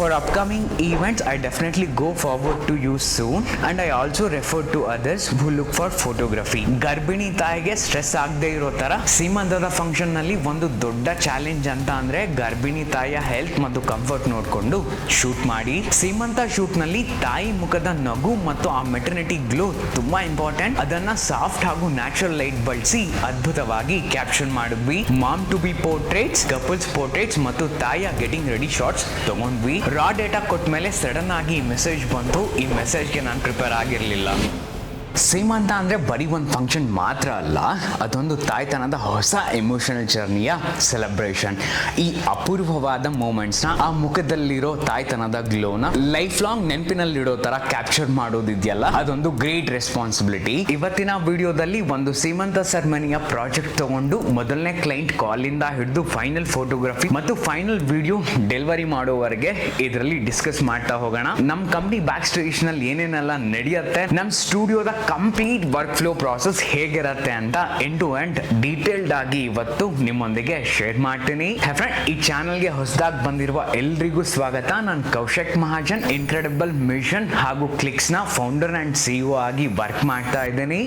For upcoming events, I definitely go forward to you soon, and I also refer to others who look for photography. ಗರ್ಭಿಣಿ ತಾಯಿಗೆ stress ಆಗದೆ ಇರೋ ತರ ಸೀಮಂತದ function ನಲ್ಲಿ ಒಂದು ದೊಡ್ಡ ಚಾಲೆಂಜ್ ಅಂತ ಅಂದ್ರೆ ಗರ್ಭಿಣಿ ತಾಯಿಯ ಹೆಲ್ತ್ ಮತ್ತು ಕಂಫರ್ಟ್ ನೋಡ್ಕೊಂಡು ಶೂಟ್ ಮಾಡಿ. ಸೀಮಂತ ಶೂಟ್ ನಲ್ಲಿ ತಾಯಿ ಮುಖದ ನಗು ಮತ್ತು ಆ ಮೆಟರ್ನಿಟಿ ಗ್ಲೋ ತುಂಬಾ ಇಂಪಾರ್ಟೆಂಟ್. ಅದನ್ನ ಸಾಫ್ಟ್ ಹಾಗೂ ನ್ಯಾಚುರಲ್ ಲೈಟ್ ಬಳಸಿ ಅದ್ಭುತವಾಗಿ ಕ್ಯಾಪ್ಷನ್ ಮಾಡಿದ್ವಿ. Mom to be portraits, couples portraits ಮತ್ತು ತಾಯಿಯ ಗೆಟಿಂಗ್ ರೆಡಿ ಶಾಟ್ಸ್ ತಗೊಂಡ್ವಿ. ರಾ ಡೇಟಾ ಕೊಟ್ಟ ಮೇಲೆ ಸಡನ್ ಆಗಿ ಈ ಮೆಸೇಜ್ ಬಂತು. ಈ ಮೆಸೇಜ್ಗೆ ನಾನು ಪ್ರಿಪೇರ್ ಆಗಿರಲಿಲ್ಲ. ಸೀಮಂತ ಅಂದರೆ ಬರೀ ಒಂದು ಫಂಕ್ಷನ್ ಮಾತ್ರ ಅಲ್ಲ, ಅದೊಂದು ತಾಯ್ತನದ ಹೊಸ ಎಮೋಷನಲ್ ಜರ್ನಿಯ ಸೆಲೆಬ್ರೇಷನ್. ಈ ಅಪೂರ್ವವಾದ ಮೂಮೆಂಟ್ಸ್ನ, ಆ ಮುಖದಲ್ಲಿರೋ ತಾಯ್ತನದ ಗ್ಲೋನ ಲೈಫ್ ಲಾಂಗ್ ನೆನಪಿನಲ್ಲಿಡೋ ಥರ ಕ್ಯಾಪ್ಚರ್ ಮಾಡೋದಿದೆಯಲ್ಲ, ಅದೊಂದು ಗ್ರೇಟ್ ರೆಸ್ಪಾನ್ಸಿಬಿಲಿಟಿ. ಇವತ್ತಿನ ವಿಡಿಯೋದಲ್ಲಿ ಒಂದು ಸೀಮಂತ ಸೆರೆಮನಿಯ ಪ್ರಾಜೆಕ್ಟ್ ತಗೊಂಡು ಮೊದಲನೇ ಕ್ಲೈಂಟ್ ಕಾಲಿಂದ ಹಿಡಿದು ಫೈನಲ್ ಫೋಟೋಗ್ರಫಿ ಮತ್ತು ಫೈನಲ್ ವಿಡಿಯೋ ಡೆಲಿವರಿ ಮಾಡೋವರೆಗೆ ಇದರಲ್ಲಿ ಡಿಸ್ಕಸ್ ಮಾಡ್ತಾ ಹೋಗೋಣ. ನಮ್ಮ ಕಂಪ್ನಿ ಬ್ಯಾಕ್ ಸ್ಟೇಜ್ ನಲ್ಲಿ ಏನೇನೆಲ್ಲ ನಡೆಯುತ್ತೆ, ನಮ್ಮ ಸ್ಟುಡಿಯೋದ ಕಂಪ್ಲೀಟ್ ವರ್ಕ್ ಫ್ಲೋ ಪ್ರಾಸೆಸ್ ಹೇಗಿರುತ್ತೆ ಅಂತ ಎಂಡ್ ಟು ಎಂಡ್ ಡೀಟೇಲ್ಡ್ ಆಗಿ ಇವತ್ತು ನಿಮ್ಮೊಂದಿಗೆ ಶೇರ್ ಮಾಡ್ತೀನಿ. ಫ್ರೆಂಡ್, ಈ ಚಾನಲ್ಗೆ ಹೊಸದಾಗಿ ಬಂದಿರುವ ಎಲ್ರಿಗೂ ಸ್ವಾಗತ. ನಾನು ಕೌಶಿಕ್ ಮಹಾಜನ್, ಇನ್ಕ್ರೆಡಿಬಲ್ ಮಿಷನ್ ಹಾಗೂ ಕ್ಲಿಕ್ಸ್ ನ ಫೌಂಡರ್ ಅಂಡ್ ಸಿಇಒ ಆಗಿ ವರ್ಕ್ ಮಾಡ್ತಾ ಇದ್ದೀನಿ.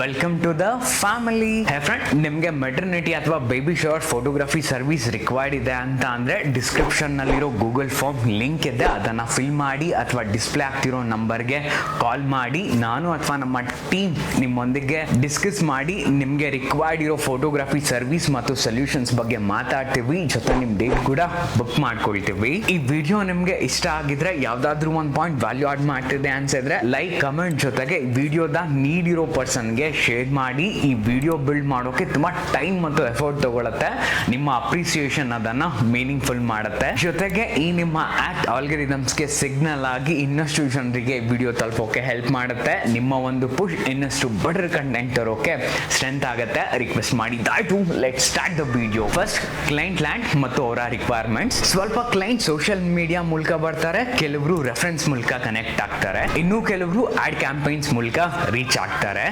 Welcome to the family. Friend, ನಿಮ್ಗೆ ಮೆಟರ್ನಿಟಿ ಅಥವಾ baby shower photography service required ಇದೆ ಅಂತ ಅಂದ್ರೆ ಡಿಸ್ಕ್ರಿಪ್ಷನ್ ನಲ್ಲಿರೋ ಗೂಗಲ್ ಫಾರ್ಮ್ ಲಿಂಕ್ ಇದೆ, ಅದನ್ನ ಫಿಲ್ ಮಾಡಿ ಅಥವಾ ಡಿಸ್ಪ್ಲೇ ಆಗ್ತಿರೋ ನಂಬರ್ಗೆ ಕಾಲ್ ಮಾಡಿ. ನಾನು ಅಥವಾ ನಮ್ಮ ಟೀಮ್ ನಿಮ್ಮೊಂದಿಗೆ ಡಿಸ್ಕಸ್ ಮಾಡಿ ನಿಮಗೆ ರಿಕ್ವೈರ್ಡ್ ಇರೋ ಫೋಟೋಗ್ರಫಿ ಸರ್ವಿಸ್ ಮತ್ತು ಸೊಲ್ಯೂಷನ್ಸ್ ಬಗ್ಗೆ ಮಾತಾಡ್ತೀವಿ. ಜೊತೆ ನಿಮ್ ಡೇಟ್ ಕೂಡ ಬುಕ್ ಮಾಡ್ಕೊಳ್ತೀವಿ. ಈ ವಿಡಿಯೋ ನಿಮ್ಗೆ ಇಷ್ಟ ಆಗಿದ್ರೆ, ಯಾವ್ದಾದ್ರು ಒಂದು ಪಾಯಿಂಟ್ ವ್ಯಾಲ್ಯೂ ಆಡ್ ಮಾಡ್ತಿದೆ ಅನ್ಸಿದ್ರೆ ಲೈಕ್, ಕಮೆಂಟ್ ಜೊತೆಗೆ ವಿಡಿಯೋದ ನೀಡ್ ಇರೋ ಪರ್ಸನ್ಗೆ ಶೇರ್ ಮಾಡಿ. ಈ ವಿಡಿಯೋ ಬಿಲ್ಡ್ ಮಾಡೋಕೆ ತುಂಬಾ ಟೈಮ್ ಮತ್ತು ಎಫರ್ಟ್ ತಗೊಳುತ್ತೆ. ನಿಮ್ಮ ಅಪ್ರಿಸಿಯೇಷನ್ ಅದನ್ನ ಮೀನಿಂಗ್ಫುಲ್ ಮಾಡುತ್ತೆ. ಜೊತೆಗೆ ಈ ನಿಮ್ಮ ಆಕ್ಟ್ ಆಲ್ಗರಿದಮ್ಸ್ಗೆ ಸಿಗ್ನಲ್ ಆಗಿ ಇನ್ನಷ್ಟು ಜನರಿಗೆ ವಿಡಿಯೋ ತಲುಪೋಕೆ ಹೆಲ್ಪ್ ಮಾಡುತ್ತೆ. ನಿಮ್ಮ ಒಂದು ಪುಷ್ ಇನ್ನಷ್ಟು ಬೆಟರ್ ಕಂಟೆಂಟ್ ತರೋಕೆ ಸ್ಟ್ರೆಂತ್ ಆಗುತ್ತೆ. ರಿಕ್ವೆಸ್ಟ್ ಮಾಡಿದ್ದಾಯ್ತು, let start the video. First, client ಲ್ಯಾಂಡ್ ಮತ್ತು ಅವರ ರಿಕ್ವೈರ್ಮೆಂಟ್ಸ್. ಸ್ವಲ್ಪ ಕ್ಲೈಂಟ್ ಸೋಷಿಯಲ್ ಮೀಡಿಯಾ ಮೂಲಕ ಬರ್ತಾರೆ, ಕೆಲವರು ರೆಫರೆನ್ಸ್ ಮೂಲಕ ಕನೆಕ್ಟ್ ಆಗ್ತಾರೆ, ಇನ್ನು ಕೆಲವರು ಆಡ್ ಕ್ಯಾಂಪೈನ್ಸ್ ಮೂಲಕ ರೀಚ್ ಆಗ್ತಾರೆ,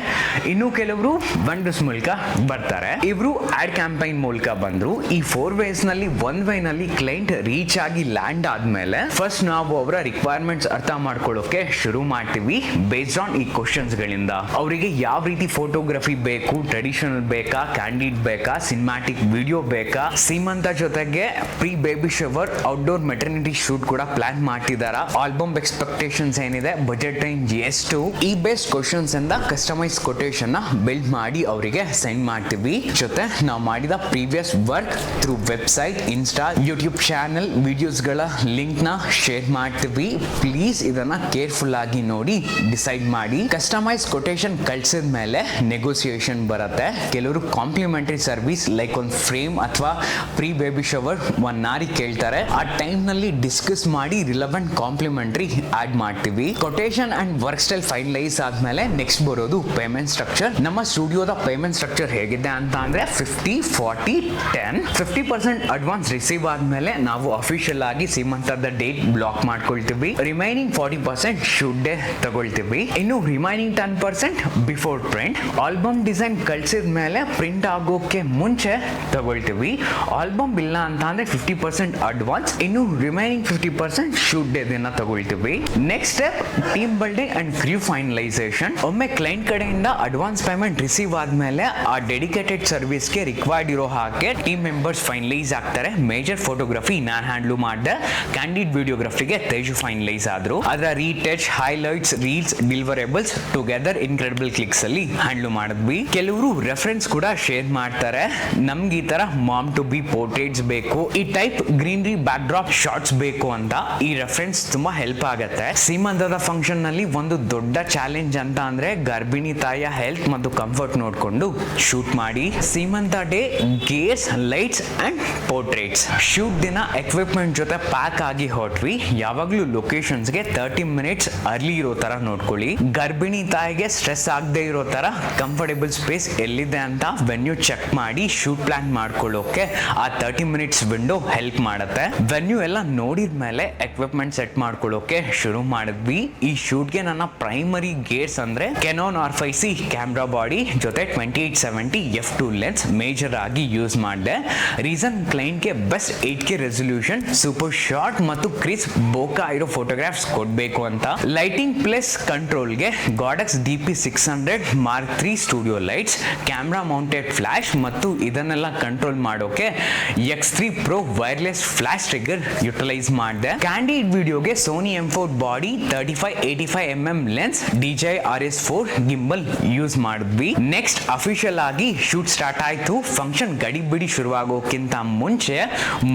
ಇನ್ನು ಕೆಲವರು ವೆಂಡರ್ಸ್ ಮೂಲಕ ಬರ್ತಾರೆ. ಇವರು ಆಡ್ ಕ್ಯಾಂಪೈನ್ ಮೂಲಕ ಬಂದ್ರು. ಈ 4 ವೇಸ್ ನಲ್ಲಿ ಒಂದ್ ವೇ ನಲ್ಲಿ ಕ್ಲೈಂಟ್ ರೀಚ್ ಆಗಿ ಲ್ಯಾಂಡ್ ಆದ್ಮೇಲೆ ಫಸ್ಟ್ ನಾವು ಅವರ ರಿಕ್ವೈರ್ಮೆಂಟ್ಸ್ ಅರ್ಥ ಮಾಡ್ಕೊಳ್ಳೋಕೆ ಶುರು ಮಾಡ್ತೀವಿ. ಬೇಸ್ಡ್ ಆನ್ ಈ ಕ್ವಶನ್ಸ್ ಗಳಿಂದ ಅವರಿಗೆ ಯಾವ ರೀತಿ ಫೋಟೋಗ್ರಫಿ ಬೇಕು, ಟ್ರೆಡಿಷನಲ್ ಬೇಕಾ, ಕ್ಯಾಂಡಿಡ್ ಬೇಕಾ, ಸಿನಿಮ್ಯಾಟಿಕ್ ವಿಡಿಯೋ ಬೇಕಾ, ಸೀಮಂತ ಜೊತೆಗೆ pre baby shower, outdoor maternity shoot ಕೂಡ ಪ್ಲಾನ್ ಮಾಡ್ತಿದಾರ, ಆಲ್ಬಮ್ ಎಕ್ಸ್ಪೆಕ್ಟೇಷನ್ಸ್ ಏನಿದೆ, ಬಜೆಟ್ ರೇಂಜ್ ಎಷ್ಟು, ಈ ಬೇಸ್ಡ್ ಕ್ವಶನ್ಸ್ ಇಂದ ಕಸ್ಟಮೈಸ್ ಕೊಟೇಶನ್ ನ ಬಿಲ್ಡ್ ಮಾಡಿ ಅವರಿಗೆ ಸೆಂಡ್ ಮಾಡ್ತೀವಿ. ಜೊತೆ ನಾವು ಮಾಡಿದ previous work through website, insta, YouTube channel videos ಗಳ ಲಿಂಕ್ ನ ಶೇರ್ ಮಾಡ್ತೀವಿ. ಪ್ಲೀಸ್ ಇದನ್ನ ಕೇರ್ಫುಲ್ ಆಗಿ ನೋಡಿ ಡಿಸೈಡ್ ಮಾಡಿ. ಕಸ್ಟಮೈಸ್ ಕೊಟೇಶನ್ ಕಳ್ಸಿದ ಮೇಲೆ ನೆಗೋಸಿಯೇಷನ್ ಬರುತ್ತೆ. ಕೆಲವರು ಕಾಂಪ್ಲಿಮೆಂಟರಿ ಸರ್ವಿಸ್ ಲೈಕ್ ಒಂದು ಫ್ರೇಮ್ ಅಥವಾ ಪ್ರೀ ಬೇಬಿ ಶವರ್ 1 hour ಕೇಳ್ತಾರೆ. ಆ ಟೈಮ್ ನಲ್ಲಿ ಡಿಸ್ಕಸ್ ಮಾಡಿ ರಿಲೆವೆಂಟ್ ಕಾಂಪ್ಲಿಮೆಂಟರಿ ಆಡ್ ಮಾಡ್ತೀವಿ. Quotation and work style finalise ಆದ್ಮೇಲೆ ನೆಕ್ಸ್ಟ್ ಬರೋದು ಪೇಮೆಂಟ್ ಸ್ಟ್ರಕ್ಚರ್. ನಮ್ಮ ಸ್ಟುಡಿಯೋದ ಪೇಮೆಂಟ್ ಸ್ಟ್ರಕ್ಚರ್ ಹೇಗಿದೆ ಅಂತ ಅಂದ್ರೆ 50-40-10. 50% ಅಡ್ವಾನ್ಸ್ ರಿಸೀವ್ ಆದ್ಮೇಲೆ ನಾವು ಅಫಿಷಿಯಲ್ ಆಗಿ ಸೀಮಂತದ ಡೇಟ್ ಬ್ಲಾಕ್ ಮಾಡ್ಕೊಳ್ತೀವಿ. ರಿಮೈನಿಂಗ್ 40% ಶೂಟ್ ಡೇ ತಗೊಳ್ತೀವಿ. ಇನ್ನು remaining 10% before print. Album design ಕಳ್ಸಿದ ಮೇಲೆ ಪ್ರಿಂಟ್ ಆಗೋಕೆ ಮುಂಚೆ ತಗೊಳ್ತೀವಿ. ಆಲ್ಬಮ್ ಇಲ್ಲ ಅಂತ ಅಂದ್ರೆ 50% ಅಡ್ವಾನ್ಸ್, ಇನ್ನು ರಿಮೈನಿಂಗ್ 50% ಶೂಟ್ ಡೇ ದಿನ ತಗೊಳ್ತೀವಿ. Next step, team building and crew finalization. ಒಮ್ಮೆ ಕ್ಲೈಂಟ್ ಕಡೆಯಿಂದ ಅಡ್ವಾನ್ಸ್ ಪೇಮೆಂಟ್ ರಿಸೀವ್ ಆದ್ಮೇಲೆ ಆ ಡೆಡಿಕೇಟೆಡ್ ಸರ್ವಿಸ್ಗೆ ರಿಕ್ವೈರ್ಡ್ ಇರೋ ಹಾಗೆ ಟೀಮ್ ಮೆಂಬರ್ಸ್ ಫೈನಲೈಸ್ ಆಗ್ತಾರೆ. ಮೇಜರ್ ಫೋಟೋಗ್ರಫಿ ನಾನು ಹ್ಯಾಂಡ್ಲ್ ಮಾಡಿದೆ, ಕ್ಯಾಂಡಿಡ್ ವಿಡಿಯೋಗ್ರಫಿಗೆ ತೇಜು ಫೈನಲೈಸ್ ಆದ್ರು. ಅದರ retouch, highlights, reels, deliverables together Incredible Clicks ಅಲ್ಲಿ ಹ್ಯಾಂಡ್ಲ್ ಮಾಡಿದ್ವಿ. ಕೆಲವರು ರೆಫರೆನ್ಸ್ ಕೂಡ ಶೇರ್ ಮಾಡ್ತಾರೆ. ನಮ್ಗೆ ಈ ತರ ಮಾಮ್ ಟು ಬಿ ಪೋರ್ಟ್ರೇಟ್ಸ್ ಬೇಕು, ಈ type greenery back drop shorts ಬೇಕು ಅಂತ ಈ ರೆಫರೆನ್ಸ್ ತುಂಬಾ ಹೆಲ್ಪ್ ಆಗುತ್ತೆ. ಸೀಮಂತದ ಫಂಕ್ಷನ್ ನಲ್ಲಿ ಒಂದು ದೊಡ್ಡ ಚಾಲೆಂಜ್ ಅಂತ ಅಂದ್ರೆ ಗರ್ಭಿಣಿ ತಾಯಿಯ ಹೆಲ್ತ್ ಮತ್ತು ಕಂಫರ್ಟ್ ನೋಡ್ಕೊಂಡು ಶೂಟ್ ಮಾಡಿ. ಸೀಮಂತ day gears, lights and portraits. Shoot ದಿನ ಎಕ್ವಿಪ್ಮೆಂಟ್ ಜೊತೆ ಪ್ಯಾಕ್ ಆಗಿ ಹೊರಟ್ವಿ. ಯಾವಾಗ್ಲೂ ಲೊಕೇಶನ್ಸ್ಗೆ 30 minutes ಅರ್ಲಿ ಇರೋ ತರ ನೋಡ್ಕೊಳ್ಳಿ. ಗರ್ಭಿಣಿ ತಾಯಿ ತಾಯಿಗೆ ಸ್ಟ್ರೆಸ್ ಆಗದೆ ಇರೋ ತರ ಕಂಫರ್ಟೇಬಲ್ ಸ್ಪೇಸ್ ಎಲ್ಲಿದೆ ಅಂತ ವೆನ್ಯೂ ಚೆಕ್ ಮಾಡಿ ಶೂಟ್ ಪ್ಲಾನ್ ಮಾಡ್ಕೊಳ್ಳೋಕೆ ಆ 30 ಮಿನಿಟ್ಸ್ ವಿಂಡೋ ಹೆಲ್ಪ್ ಮಾಡುತ್ತೆ. ವೆನ್ಯೂ ಎಲ್ಲ ನೋಡಿದ್ಮೇಲೆ ಎಕ್ವಿಪ್ಮೆಂಟ್ ಸೆಟ್ ಮಾಡ್ಕೊಳ್ಳೋಕೆ ಶುರು ಮಾಡಿದ್ವಿ. ಈ ಶೂಟ್ಗೆ ನನ್ನ ಪ್ರೈಮರಿ ಗೇರ್ಸ್ ಅಂದ್ರೆ ಕೆನಾನ್ R5C ಕ್ಯಾಮ್ರಾ ಬಾಡಿ ಜೊತೆ 2870 f2 ಲೆನ್ಸ್ ಮೇಜರ್ ಆಗಿ ಯೂಸ್ ಮಾಡಿದೆ. ರೀಸನ್ ಕ್ಲೈಂಟ್ಗೆ best 8K resolution, super sharp ಮತ್ತು ಕ್ರಿಸ್ಪ್ ಬೋಕಾ ಇರೋ ಫೋಟೋಗ್ರಾಫ್ಸ್ ಕೊಡಬೇಕು ಅಂತ. ಲೈಟಿಂಗ್ ಪ್ಲಸ್ ಕಂಟ್ರೋಲ್ಗೆ Godox DP600 Mark III studio lights, camera mounted flash ಮತ್ತು ಇದನ್ನೆಲ್ಲ ಕಂಟ್ರೋಲ್ ಮಾಡೋಕೆ X3 Pro wireless flash trigger utilise ಮಾಡಿದೆ. ಕ್ಯಾಂಡಿಡ್ ವಿಡಿಯೋಗೆ Sony M4 body 3585mm lens, DJI RS4 gimbal use ಮಾಡಿದ್ವಿ. ನೆಕ್ಸ್ಟ್ ಅಫಿಷಿಯಲ್ ಆಗಿ ಶೂಟ್ ಸ್ಟಾರ್ಟ್ ಆಯ್ತು. Function ಗಡಿಬಿಡಿ ಶುರುವಾಗೋಕ್ಕಿಂತ ಮುಂಚೆ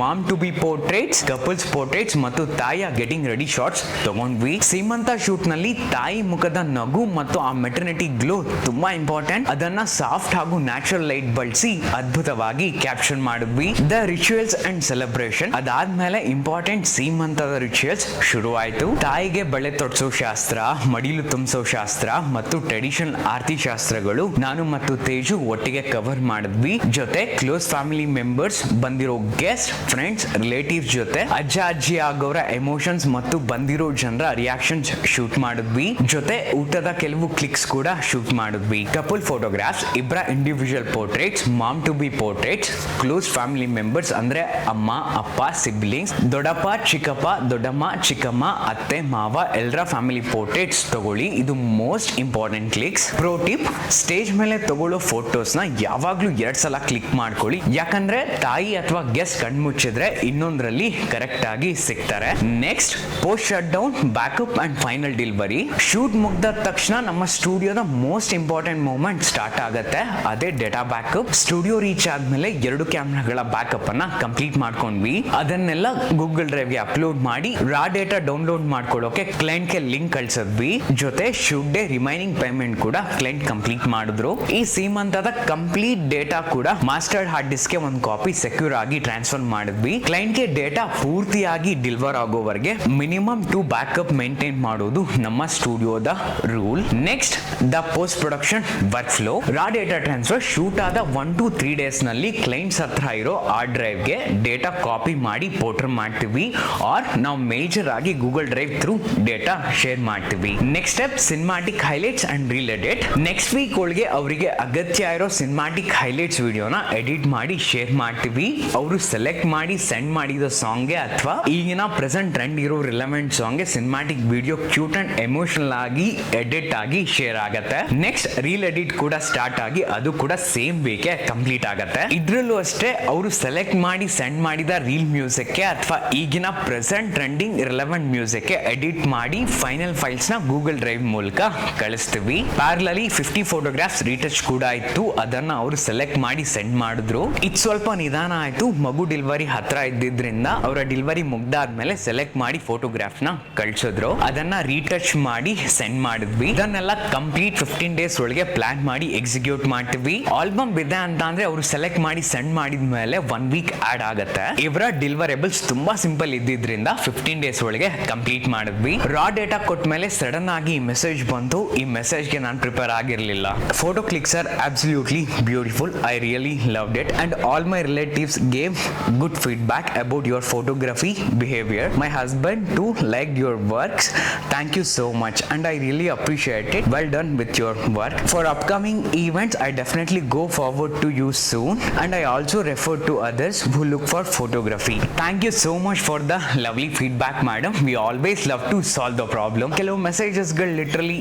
mom to be portraits, couples portraits ಮತ್ತು ತಾಯಿಯ ಗೆಟಿಂಗ್ ರೆಡಿ ಶಾಟ್ಸ್ ತಗೊಂಡ್ವಿ. ಸೀಮಂತ ಶೂಟ್ ನಲ್ಲಿ ತಾಯಿ ಮುಖದ ನಗು ಮತ್ತು ಆ ಮೆಟರ್ನಿಟಿ ಗ್ಲೋ ತುಂಬಾ ಇಂಪಾರ್ಟೆಂಟ್. ಅದನ್ನ ಸಾಫ್ಟ್ ಹಾಗೂ ನ್ಯಾಚುರಲ್ ಲೈಟ್ ಬಳಸಿ ಅದ್ಭುತವಾಗಿ ಕ್ಯಾಪ್ಚರ್ ಮಾಡಿದ್ವಿ. ದ ರಿಚುವಲ್ಸ್ ಅಂಡ್ ಸೆಲೆಬ್ರೇಷನ್ ಅದಾದ್ಮೇಲೆ ಇಂಪಾರ್ಟೆಂಟ್ ಸೀಮಂತದ ರಿಚುವಲ್ಸ್ ಶುರುವಾಯಿತು. ತಾಯಿಗೆ ಬಳೆ ತೊಡ್ಸೋ ಶಾಸ್ತ್ರ, ಮಡಿಲು ತುಂಬಿಸೋ ಶಾಸ್ತ್ರ ಮತ್ತು ಟ್ರೆಡಿಷನಲ್ ಆರತಿ ಶಾಸ್ತ್ರಗಳು ನಾನು ಮತ್ತು ತೇಜು ಒಟ್ಟಿಗೆ ಕವರ್ ಮಾಡಿದ್ವಿ. ಜೊತೆ ಕ್ಲೋಸ್ ಫ್ಯಾಮಿಲಿ ಮೆಂಬರ್ಸ್, ಬಂದಿರೋ ಗೆಸ್ಟ್, ಫ್ರೆಂಡ್ಸ್, ರಿಲೇಟಿವ್ಸ್ ಜೊತೆ ಅಜ್ಜ ಅಜ್ಜಿ ಆಗೋರ ಎಮೋಷನ್ಸ್ ಮತ್ತು ಬಂದಿರೋ ಜನರ ರಿಯಾಕ್ಷನ್ಸ್ ಶೂಟ್ ಮಾಡಿದ್ವಿ. ಜೊತೆ ಊಟದ ಕೆಲವು ಕ್ಲಿಕ್ಸ್ ಕೂಡ ಶೂಟ್ ಮಾಡಿದ್ವಿ. ಕಪಲ್ ಫೋಟೋಗ್ರಾಫ್ಸ್, ಇಬ್ಬರ individual portraits, mom to be portraits, close family members ಅಂದ್ರೆ ಅಮ್ಮ, ಅಪ್ಪ, ಸಿಬ್ಲಿಂಗ್ಸ್, ದೊಡ್ಡಪ್ಪ, ಚಿಕ್ಕಪ್ಪ, ದೊಡ್ಡಮ್ಮ, ಚಿಕ್ಕಮ್ಮ, ಅತ್ತೆ, ಮಾವ ಎಲ್ಲರ ಫ್ಯಾಮಿಲಿ ಪೋರ್ಟ್ರೇಟ್ಸ್ ತಗೊಳ್ಳಿ. ಇದು most important clicks. Pro tip, stage ಮೇಲೆ ತಗೊಳ್ಳೋ ಫೋಟೋಸ್ನ ಯಾವಾಗ್ಲೂ 2 ಸಲ ಕ್ಲಿಕ್ ಮಾಡ್ಕೊಳ್ಳಿ. ಯಾಕಂದ್ರೆ ತಾಯಿ ಅಥವಾ ಗೆಸ್ಟ್ ಕಣ್ಮುಚ್ಚಿದ್ರೆ ಇನ್ನೊಂದ್ರಲ್ಲಿ ಕರೆಕ್ಟ್ ಆಗಿ ಸಿಗ್ತಾರೆ. Next post shut down, backup and final delivery. Shoot ಮುಗ್ದ ತಕ್ಷಣ ನಮ್ಮ ಸ್ಟುಡಿಯೋದ ಮೋಸ್ಟ್ ಇಂಪಾರ್ಟೆಂಟ್ ಮೂಮೆಂಟ್ ಸ್ಟಾರ್ಟ್ ಆಗುತ್ತೆ. ಅದೇ ಡೇಟಾ ಬ್ಯಾಕಪ್. ಸ್ಟುಡಿಯೋ ರೀಚ್ ಆದ್ಮೇಲೆ 2 ಕ್ಯಾಮ್ರಾಗಳ ಬ್ಯಾಕಪ್ ಅನ್ನ ಕಂಪ್ಲೀಟ್ ಮಾಡ್ಕೊಂಡ್ವಿ. ಅದನ್ನೆಲ್ಲ ಗೂಗಲ್ ಡ್ರೈವ್ ಗೆ ಅಪ್ಲೋಡ್ ಮಾಡಿ ರಾ ಡೇಟಾ ಡೌನ್ಲೋಡ್ ಮಾಡ್ಕೊಳ್ಳೋಕೆ ಕ್ಲೈಂಟ್ ಗೆ ಲಿಂಕ್ ಕಳ್ಸಿದ್ವಿ. ಜೊತೆ ಶೂಟ್ ಡೇ ರಿಮೈನಿಂಗ್ ಪೇಮೆಂಟ್ ಕೂಡ ಕ್ಲೈಂಟ್ ಕಂಪ್ಲೀಟ್ ಮಾಡಿದ್ರು. ಈ ಸೀಮಂತದ ಕಂಪ್ಲೀಟ್ ಡೇಟಾ ಕೂಡ ಮಾಸ್ಟರ್ಡ್ ಹಾರ್ಡ್ ಡಿಸ್ಕ್ ಗೆ ಒಂದು ಕಾಪಿ ಸೆಕ್ಯೂರ್ ಆಗಿ ಟ್ರಾನ್ಸ್ಫರ್ ಮಾಡಿದ್ವಿ. ಕ್ಲೈಂಟ್ ಗೆ ಡೇಟಾ ಪೂರ್ತಿಯಾಗಿ ಡೆಲಿವರ್ ಆಗೋವರೆಗೆ ಮಿನಿಮಮ್ 2 ಬ್ಯಾಕಪ್ ಮೇಂಟೈನ್ ಮಾಡೋದು ನಮ್ಮ ಸ್ಟುಡಿಯೋದ rule. Next the post production workflow. Raw data transfer shoot ಆದ 1 to 3 ಡೇಸ್ ನಲ್ಲಿ ಕ್ಲೈಂಟ್ಸ್ ಹತ್ರ ಇರೋ ಹಾರ್ಡ್ ಡ್ರೈವ್ ಗೆ ಡೇಟಾ ಕಾಪಿ ಮಾಡಿ ಪೋರ್ಟರ್ ಮಾಡ್ತೀವಿ, ಆರ್ ನಾವು ಮೇಜರ್ ಆಗಿ Google drive through data share ಮಾಡ್ತೀವಿ. Next step cinematic highlights and reel edit. Next week ಒಳಗೆ ಅವರಿಗೆ ಅಗತ್ಯ ಇರೋ ಸಿನಿಮಾಟಿಕ್ ಹೈಲೈಟ್ಸ್ ವಿಡಿಯೋನ ಎಡಿಟ್ ಮಾಡಿ ಶೇರ್ ಮಾಡ್ತೀವಿ. ಅವರು ಸೆಲೆಕ್ಟ್ ಮಾಡಿ ಸೆಂಡ್ ಮಾಡಿದ ಸಾಂಗ್ಗೆ ಅಥವಾ ಈಗಿನ ಪ್ರೆಸೆಂಟ್ ಟ್ರೆಂಡ್ ಇರೋ ರಿಲೆವೆಂಟ್ ಸಾಂಗ್ಗೆ cinematic video cute and emotional ಆಗಿ ಎಡಿಟ್ ಆಗಿ ಶೇರ್ ಆಗುತ್ತೆ. ನೆಕ್ಸ್ಟ್ ರೀಲ್ ಎಡಿಟ್ ಕೂಡ ಸ್ಟಾರ್ಟ್ ಆಗಿ ಅದು ಕೂಡ ಸೇಮ್ ವೀಕ್ ಕಂಪ್ಲೀಟ್ ಆಗುತ್ತೆ. ಇದ್ರಲ್ಲೂ ಅಷ್ಟೇ ಅವರು ಸೆಲೆಕ್ಟ್ ಮಾಡಿ ಸೆಂಡ್ ಮಾಡಿದ ರೀಲ್ ಮ್ಯೂಸಿಕ್ ಅಥವಾ ಈಗಿನ present trending relevant music edit ಮಾಡಿ ಫೈನಲ್ ಫೈಲ್ಸ್ ನ ಗೂಗಲ್ ಡ್ರೈವ್ ಮೂಲಕ ಕಳಿಸ್ತೀವಿ. ಪ್ಯಾರಲಲಿ 50 ಫೋಟೋಗ್ರಾಫ್ಸ್ ರೀಟಚ್ ಕೂಡ ಇತ್ತು. ಅದನ್ನ ಅವರು ಸೆಲೆಕ್ಟ್ ಮಾಡಿ ಸೆಂಡ್ ಮಾಡಿದ್ರು. ಇದು ಸ್ವಲ್ಪ ನಿಧಾನ ಆಯ್ತು. ಮಗು ಡೆಲಿವರಿ ಹತ್ರ ಇದ್ದಿದ್ರಿಂದ ಅವರ ಡೆಲಿವರಿ ಮುಗ್ದಾದ್ಮೇಲೆ ಸೆಲೆಕ್ಟ್ ಮಾಡಿ ಫೋಟೋಗ್ರಾಫ್ ನ ಕಳ್ಸಿದ್ರು. ಅದನ್ನ ರೀಟಚ್ ಮಾಡಿ ಸೆಂಡ್ ಮಾಡಿದ್ವಿ. ಇದನ್ನೆಲ್ಲ ಕಂಪ್ಲೀಟ್ 15 ಡೇಸ್ ಒಳಗೆ ಪ್ಲಾನ್ ಮಾಡಿ ಎಕ್ಸಿಕ್ಯೂಟ್ ಮಾಡ್ತೀವಿ. ಆಲ್ಬಮ್ ಇದೆ ಅಂತ ಅಂದ್ರೆ ಅವರು ಸೆಲೆಕ್ಟ್ ಮಾಡಿ ಸೆಂಡ್ ಮಾಡಿದ್ಮೇಲೆ 1 ವೀಕ್ ಆಡ್ ಆಗುತ್ತೆ. ಇವರ ಡೆಲಿವರೇಬಲ್ಸ್ ತುಂಬಾ ಸಿಂಪಲ್ ಇದ್ದಿದ್ರಿಂದ 15 ಡೇಸ್ ಒಳಗೆ ಕಂಪ್ಲೀಟ್ ಮಾಡಿದ್ವಿ. ರಾ ಡೇಟಾ ಕೊಟ್ಟ ಮೇಲೆ ಸಡನ್ ಆಗಿ ಮೆಸೇಜ್ ಬಂತು. ಈ ಮೆಸೇಜ್ಗೆ ನಾನು ಪ್ರಿಪೇರ್ ಆಗಿರಲಿಲ್ಲ. Photo clicks R absolutely beautiful. I really loved it and all my relatives gave good feedback about your photography behavior. My husband too liked your works. Thank you so much and I really appreciate it. Well done with your work. For upcoming events I definitely go forward to you soon and I also refer to others who look for photography. Thank you so much for the lovely feedback madam. We always love to solve the problem. ಕೆಲವು messages ಗಳು literally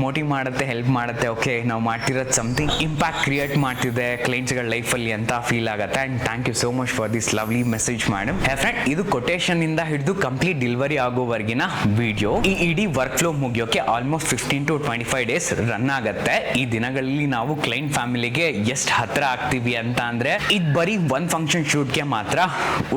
motive ಮಾಡುತ್ತೆ, help ಮಾಡುತ್ತೆ. Okay ನಾವು ಮಾಡ್ತಿರೋದು something impact create ಮಾಡ್ತಿದೆ clients ಗಳ life ಅಲ್ಲಿ ಅಂತ ಫೀಲ್ ಆಗುತ್ತೆ. And thank you so much for this lovely message madam. Friend ಇದು ಕೊಟೇಶನ್ ಇಂದ ಹಿಡಿದು ಕಂಪ್ಲೀಟ್ ಡೆಲಿವರಿ ಆಗೋವರೆಗಿನ ವಿಡಿಯೋ. ಈ ಇಡೀ ವರ್ಕ್ ಫ್ಲೋ ಮುಗಿಯೋಕೆ ಆಲ್ಮೋಸ್ಟ್ 15 to 25 ಡೇಸ್ ರನ್ ಆಗುತ್ತೆ. ಈ ದಿನಗಳಲ್ಲಿ ನಾವು ಕ್ಲೈಂಟ್ ಫ್ಯಾಮಿಲಿಗೆ ಎಷ್ಟು ಹತ್ರ ಆಗ್ತೀವಿ ಅಂತ ಅಂದ್ರೆ ಇದು ಬರೀ ಒಂದ್ ಫಂಕ್ಷನ್ ಶೂಟ್ಗೆ ಮಾತ್ರ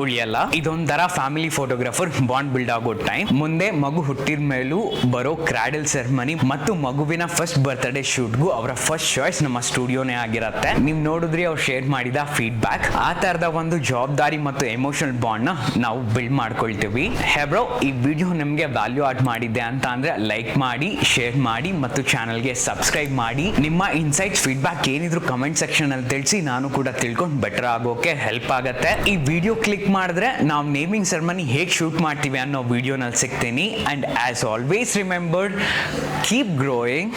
ಉಳಿಯಲ್ಲ. ಇದೊಂಥರ ಫ್ಯಾಮಿಲಿ ಫೋಟೋಗ್ರಾಫರ್ ಬಾಂಡ್ ಬಿಲ್ಡ್ ಆಗೋ ಟೈಮ್. ಮುಂದೆ ಮಗು ಹುಟ್ಟಿದ ಮೇಲೂ ಬರೋ ಕ್ರಾಡಲ್ ಸೆರೆಮನಿ ಮತ್ತು ಮಗುವಿನ ಫಸ್ಟ್ ಬರ್ತ್ಡೇ ಶೂಟ್ಗೂ ಅವರ ಫಸ್ಟ್ ಚಾಯ್ಸ್ ನಮ್ಮ ಸ್ಟುಡಿಯೋನೇ ಆಗಿರುತ್ತೆ. ನೀವು ನೋಡಿದ್ರಿ ಅವ್ರು ಶೇರ್ ಮಾಡಿದ ಫೀಡ್ಬ್ಯಾಕ್. ಆ ತರದ ಒಂದು ಜವಾಬ್ದಾರಿ ಮತ್ತು ಎಮೋಷನಲ್ ಬಾಂಡ್ ನ ನಾವು ಬಿಲ್ಡ್ ಮಾಡ್ಕೊಳ್ತೀವಿ. ಹೆಬ್ರೋ ಈ ವಿಡಿಯೋ ನಿಮ್ಗೆ ವ್ಯಾಲ್ಯೂ ಆಡ್ ಮಾಡಿದ್ದೆ ಅಂತ ಅಂದ್ರೆ ಲೈಕ್ ಮಾಡಿ, ಶೇರ್ ಮಾಡಿ ಮತ್ತು ಚಾನಲ್ಗೆ ಸಬ್ಸ್ಕ್ರೈಬ್ ಮಾಡಿ. ನಿಮ್ಮ ಇನ್ಸೈಟ್ಸ್ ಫೀಡ್ಬ್ಯಾಕ್ ಏನಿದ್ರು ಕಮೆಂಟ್ ಸೆಕ್ಷನ್ ಅಲ್ಲಿ ತಿಳಿಸಿ, ನಾನು ಕೂಡ ತಿಳ್ಕೊಂಡು ಬೆಟರ್ ಆಗೋಕೆ ಹೆಲ್ಪ್ ಆಗುತ್ತೆ. ಈ ವಿಡಿಯೋ ಕ್ಲಿಕ್ ಮಾಡಿದ್ರೆ ನಾವು ನೇಮಿಂಗ್ ಸೆರೆಮನಿ ಹೇಗೆ ಶೂಟ್ ಮಾಡ್ತೀವಿ ಅನ್ನೋ ವಿಡಿಯೋನಲ್ಲಿ ಸಿಗ್ತೀನಿ. And as always remember, keep growing.